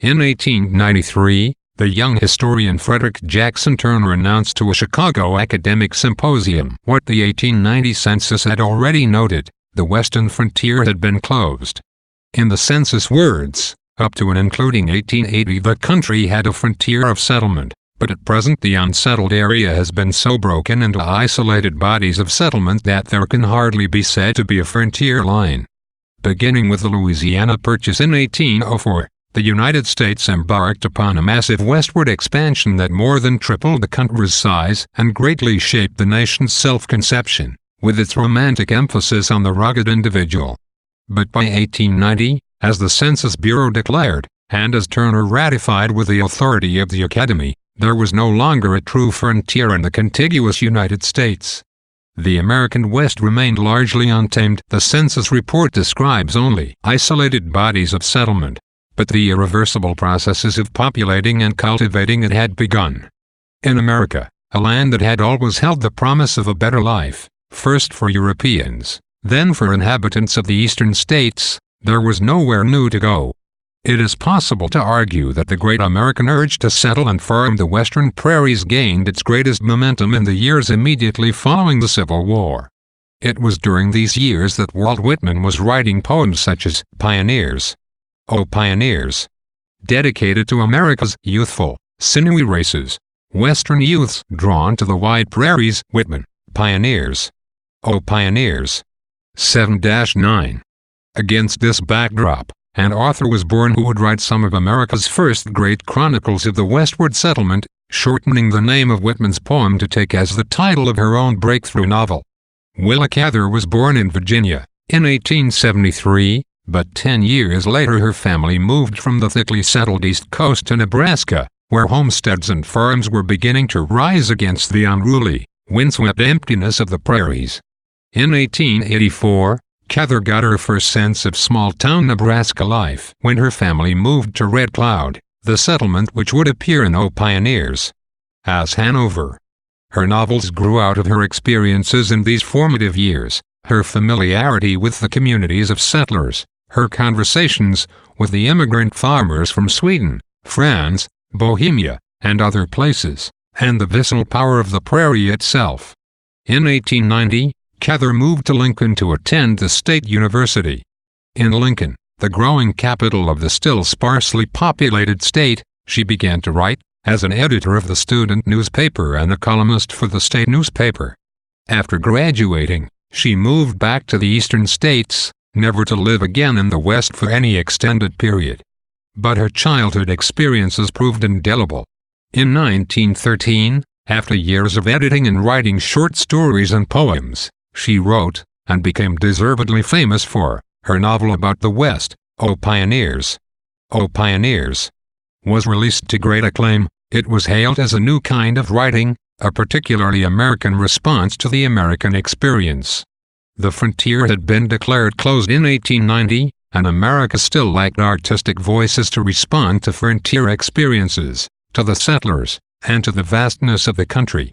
In 1893, the young historian Frederick Jackson Turner announced to a Chicago academic symposium what the 1890 census had already noted: the western frontier had been closed. In the census words, up to and including 1880 the country had a frontier of settlement, but at present the unsettled area has been so broken into isolated bodies of settlement that there can hardly be said to be a frontier line. Beginning with the Louisiana Purchase in 1804, the United States embarked upon a massive westward expansion that more than tripled the country's size and greatly shaped the nation's self-conception, with its romantic emphasis on the rugged individual. But by 1890, as the Census Bureau declared, and as Turner ratified with the authority of the Academy, there was no longer a true frontier in the contiguous United States. The American West remained largely untamed. The census report describes only isolated bodies of settlement, but the irreversible processes of populating and cultivating it had begun. In America, a land that had always held the promise of a better life, first for Europeans, then for inhabitants of the eastern states, there was nowhere new to go. It is possible to argue that the great American urge to settle and farm the western prairies gained its greatest momentum in the years immediately following the Civil War. It was during these years that Walt Whitman was writing poems such as Pioneers, O Pioneers, dedicated to America's youthful, sinewy races, Western youths drawn to the wide prairies. Whitman, Pioneers, O Pioneers. 7-9. Against this backdrop, an author was born who would write some of America's first great chronicles of the westward settlement, shortening the name of Whitman's poem to take as the title of her own breakthrough novel. Willa Cather was born in Virginia in 1873, but 10 years later her family moved from the thickly settled East Coast to Nebraska, where homesteads and farms were beginning to rise against the unruly, windswept emptiness of the prairies. In 1884, Cather got her first sense of small-town Nebraska life when her family moved to Red Cloud, the settlement which would appear in O Pioneers as Hanover. Her novels grew out of her experiences in these formative years, her familiarity with the communities of settlers, her conversations with the immigrant farmers from Sweden, France, Bohemia, and other places, and the visceral power of the prairie itself. In 1890, Cather moved to Lincoln to attend the State University. In Lincoln, the growing capital of the still sparsely populated state, she began to write, as an editor of the student newspaper and a columnist for the state newspaper. After graduating, she moved back to the eastern states, never to live again in the West for any extended period. But her childhood experiences proved indelible. In 1913, after years of editing and writing short stories and poems, she wrote, and became deservedly famous for, her novel about the West, O Pioneers. O Pioneers was released to great acclaim. It was hailed as a new kind of writing, a particularly American response to the American experience. The frontier had been declared closed in 1890, and America still lacked artistic voices to respond to frontier experiences, to the settlers, and to the vastness of the country.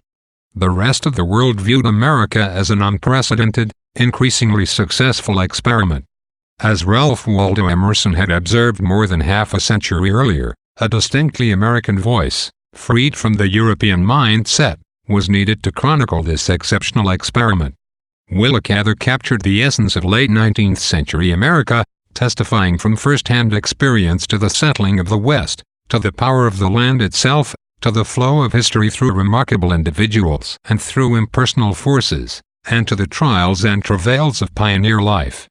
The rest of the world viewed America as an unprecedented, increasingly successful experiment. As Ralph Waldo Emerson had observed more than half a century earlier, a distinctly American voice, freed from the European mindset, was needed to chronicle this exceptional experiment. Willa Cather captured the essence of late 19th century America, testifying from first-hand experience to the settling of the West, to the power of the land itself, to the flow of history through remarkable individuals and through impersonal forces, and to the trials and travails of pioneer life.